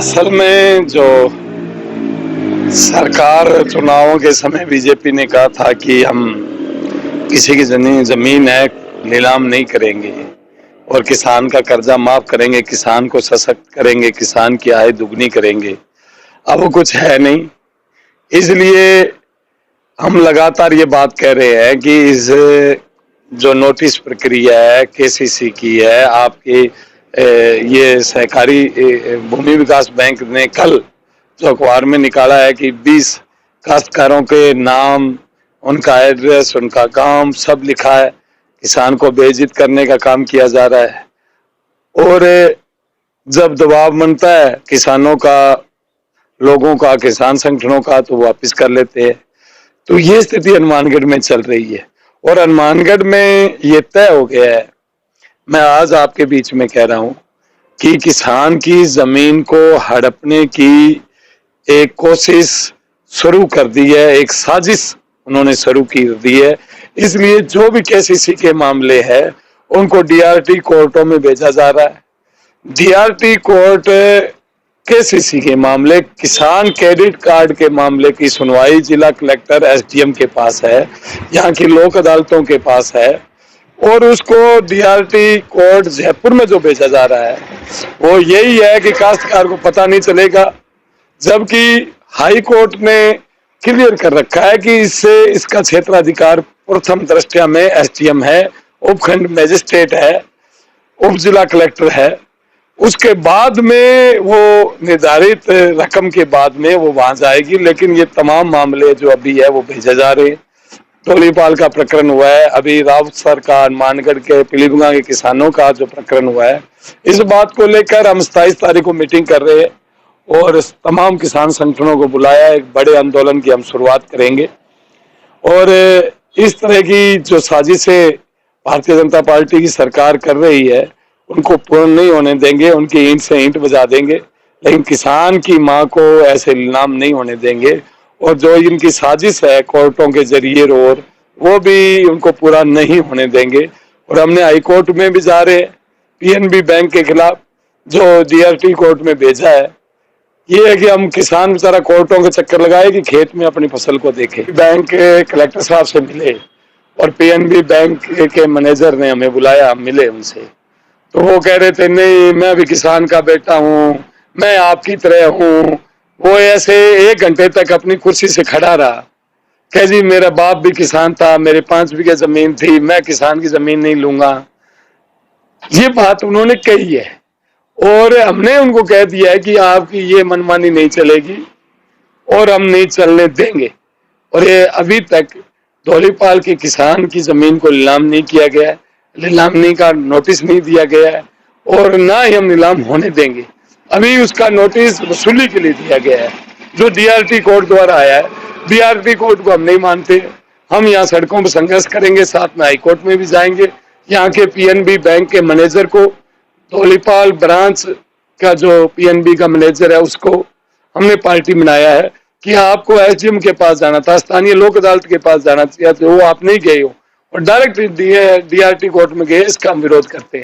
असल में जो सरकार चुनावों के समय बीजेपी ने कहा था कि हम किसी की जमीन है नीलाम नहीं करेंगे और किसान का कर्जा माफ करेंगे, किसान को सशक्त करेंगे, किसान की आय दुगनी करेंगे। अब वो कुछ है नहीं, इसलिए हम लगातार ये बात कह रहे हैं कि इस जो नोटिस प्रक्रिया है केसीसी की है, आपकी ये सहकारी भूमि विकास बैंक ने कल जो अखबार में निकाला है कि 20 काश्तकारों के नाम, उनका एड्रेस, उनका काम सब लिखा है, किसान को बेइज्जत करने का काम किया जा रहा है। और जब दबाव बनता है किसानों का, लोगों का, किसान संगठनों का, तो वापस कर लेते हैं। तो ये स्थिति हनुमानगढ़ में चल रही है और हनुमानगढ़ में ये तय हो गया है, मैं आज आपके बीच में कह रहा हूं कि किसान की जमीन को हड़पने की एक कोशिश शुरू कर दी है, एक साजिश उन्होंने शुरू की दी है। इसलिए जो भी केसीसी के मामले हैं उनको डीआरटी कोर्टों में भेजा जा रहा है। डीआरटी कोर्ट केसीसी के मामले, किसान क्रेडिट कार्ड के मामले की सुनवाई जिला कलेक्टर एसडीएम के पास है, यहाँ की लोक अदालतों के पास है, और उसको डीआरटी कोर्ट जयपुर में जो भेजा जा रहा है वो यही है कि काश्तकार को पता नहीं चलेगा, जबकि हाई कोर्ट ने क्लियर कर रखा है कि इससे इसका क्षेत्राधिकार प्रथम दृष्टया में एसडीएम है, उपखंड मजिस्ट्रेट है, उप जिला कलेक्टर है। उसके बाद में वो निर्धारित रकम के बाद में वो वहां जाएगी, लेकिन ये तमाम मामले जो अभी है वो भेजे जा रहे हैं। धौलीपाल का प्रकरण हुआ है, अभी रावतसर का, हनुमानगढ़ के पीलीभंगा के किसानों का जो प्रकरण हुआ है, इस बात को लेकर हम 27 तारीख को मीटिंग कर रहे हैं और तमाम किसान संगठनों को बुलाया, एक बड़े आंदोलन की हम शुरुआत करेंगे। और इस तरह की जो साजिशें भारतीय जनता पार्टी की सरकार कर रही है उनको पूर्ण नहीं होने देंगे, उनकी ईंट से ईंट बजा देंगे, लेकिन किसान की मां को ऐसे नीलाम नहीं होने देंगे। और जो इनकी साजिश है कोर्टों के जरिए और वो भी उनको पूरा नहीं होने देंगे। और हमने हाई कोर्ट में भी जा रहे हैं पीएनबी बैंक के खिलाफ जो डीआरटी कोर्ट में भेजा है। ये है कि हम किसान बेचारा कोर्टों के चक्कर लगाए कि खेत में अपनी फसल को देखे। बैंक के कलेक्टर साहब से मिले और पीएनबी बैंक के मैनेजर ने हमें बुलाया, हम मिले उनसे, तो वो कह रहे थे नहीं मैं भी किसान का बेटा हूँ, मैं आपकी तरह हूँ। वो ऐसे 1 घंटे तक अपनी कुर्सी से खड़ा रहा, कह जी मेरा बाप भी किसान था, मेरे 5 बीघे जमीन थी, मैं किसान की जमीन नहीं लूंगा। ये बात उन्होंने कही है और हमने उनको कह दिया है कि आपकी ये मनमानी नहीं चलेगी और हम नहीं चलने देंगे। और ये अभी तक धौलीपाल के किसान की जमीन को नीलाम नहीं किया गया है, नीलामी का नोटिस नहीं दिया गया है और ना ही हम नीलाम होने देंगे। अभी उसका नोटिस वसूली के लिए दिया गया है जो डीआरटी कोर्ट द्वारा आया है। डीआरटी कोर्ट को हम नहीं मानते, हम यहाँ सड़कों पर संघर्ष करेंगे, साथ में हाईकोर्ट में भी जाएंगे। यहाँ के पीएनबी बैंक के मैनेजर को, धौलीपाल ब्रांच का जो पीएनबी का मैनेजर है उसको हमने पार्टी बनाया है कि आपको एसडीएम के पास जाना था, स्थानीय लोक अदालत के पास जाना चाहिए, तो वो आप नहीं गए हो और डायरेक्ट डीआरटी कोर्ट में गए। इसका हम विरोध करते हैं।